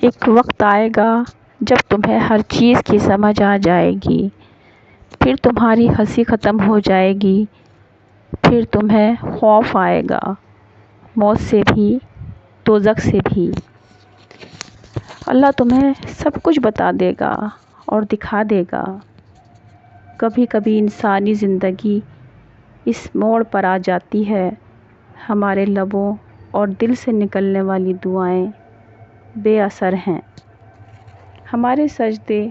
ایک وقت آئے گا جب تمہیں ہر چیز کی سمجھ آ جائے گی، پھر تمہاری ہنسی ختم ہو جائے گی، پھر تمہیں خوف آئے گا، موت سے بھی، دوزخ سے بھی۔ اللہ تمہیں سب کچھ بتا دے گا اور دکھا دے گا۔ کبھی کبھی انسانی زندگی اس موڑ پر آ جاتی ہے، ہمارے لبوں اور دل سے نکلنے والی دعائیں بے اثر ہیں، ہمارے سجدے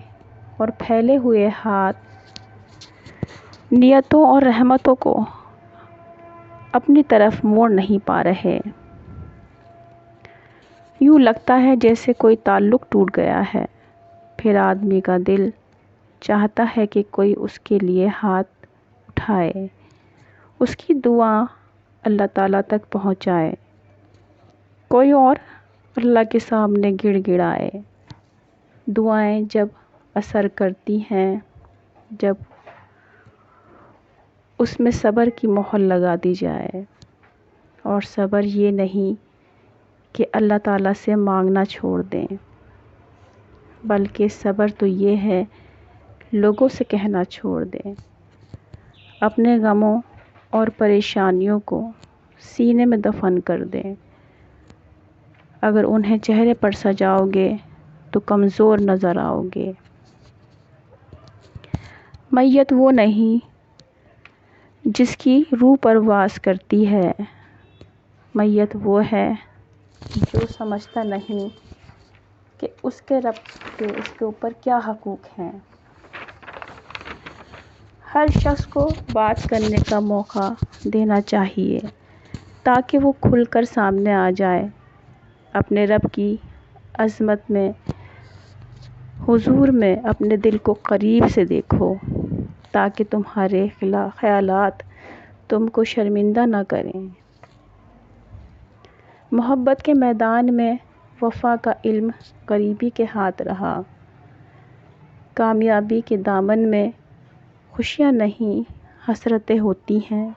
اور پھیلے ہوئے ہاتھ نیتوں اور رحمتوں کو اپنی طرف موڑ نہیں پا رہے۔ یوں لگتا ہے جیسے کوئی تعلق ٹوٹ گیا ہے، پھر آدمی کا دل چاہتا ہے کہ کوئی اس کے لیے ہاتھ اٹھائے، اس کی دعا اللہ تعالیٰ تک پہنچائے، کوئی اور اللہ کے سامنے گڑ گڑائے۔ دعائیں جب اثر کرتی ہیں، جب اس میں صبر کی مہر لگا دی جائے، اور صبر یہ نہیں کہ اللہ تعالیٰ سے مانگنا چھوڑ دیں، بلکہ صبر تو یہ ہے لوگوں سے کہنا چھوڑ دیں، اپنے غموں اور پریشانیوں کو سینے میں دفن کر دیں۔ اگر انہیں چہرے پر سجاؤ گے تو کمزور نظر آؤ گے۔ میت وہ نہیں جس کی روح پرواز کرتی ہے، میت وہ ہے جو سمجھتا نہیں کہ اس کے رب کے اس کے اوپر کیا حقوق ہیں۔ ہر شخص کو بات کرنے کا موقع دینا چاہیے تاکہ وہ کھل کر سامنے آ جائے، اپنے رب کی عظمت میں، حضور میں اپنے دل کو قریب سے دیکھو تاکہ تمہارے خیالات تم کو شرمندہ نہ کریں۔ محبت کے میدان میں وفا کا علم قریبی کے ہاتھ رہا، کامیابی کے دامن میں خوشیاں نہیں حسرتیں ہوتی ہیں،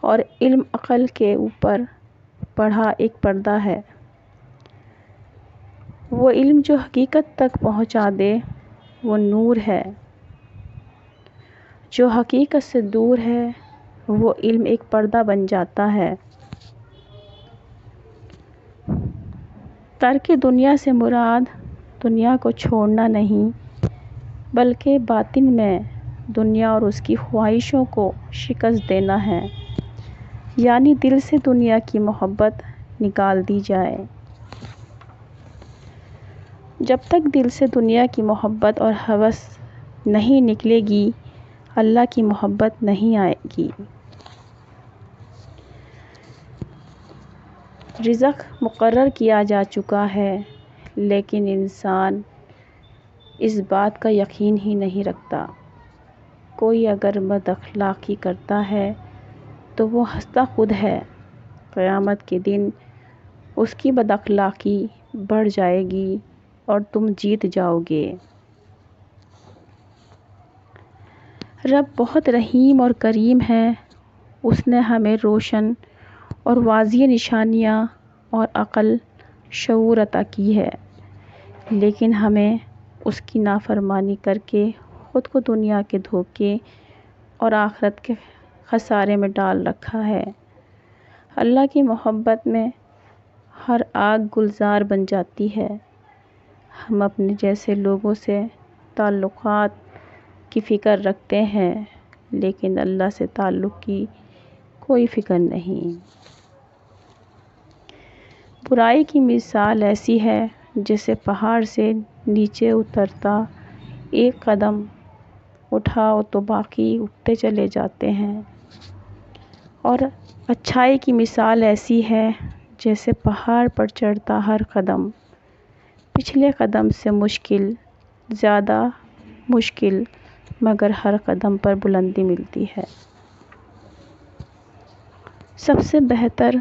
اور علم عقل کے اوپر پڑھا ایک پردہ ہے۔ وہ علم جو حقیقت تک پہنچا دے وہ نور ہے، جو حقیقت سے دور ہے وہ علم ایک پردہ بن جاتا ہے۔ ترک دنیا سے مراد دنیا کو چھوڑنا نہیں، بلکہ باطن میں دنیا اور اس کی خواہشوں کو شکست دینا ہے، یعنی دل سے دنیا کی محبت نکال دی جائے۔ جب تک دل سے دنیا کی محبت اور ہوس نہیں نکلے گی، اللہ کی محبت نہیں آئے گی۔ رزق مقرر کیا جا چکا ہے، لیکن انسان اس بات کا یقین ہی نہیں رکھتا۔ کوئی اگر بد اخلاقی کرتا ہے تو وہ ہنستا خود ہے، قیامت کے دن اس کی بد اخلاقی بڑھ جائے گی اور تم جیت جاؤ گے۔ رب بہت رحیم اور کریم ہے، اس نے ہمیں روشن اور واضح نشانیاں اور عقل، شعور عطا کی ہے، لیکن ہمیں اس کی نافرمانی کر کے خود کو دنیا کے دھوکے اور آخرت کے خسارے میں ڈال رکھا ہے۔ اللہ کی محبت میں ہر آگ گلزار بن جاتی ہے۔ ہم اپنے جیسے لوگوں سے تعلقات کی فکر رکھتے ہیں، لیکن اللہ سے تعلق کی کوئی فکر نہیں۔ برائی کی مثال ایسی ہے جیسے پہاڑ سے نیچے اترتا، ایک قدم اٹھاؤ تو باقی اٹھتے چلے جاتے ہیں، اور اچھائی کی مثال ایسی ہے جیسے پہاڑ پر چڑھتا ہر قدم پچھلے قدم سے مشکل، زیادہ مشکل، مگر ہر قدم پر بلندی ملتی ہے۔ سب سے بہتر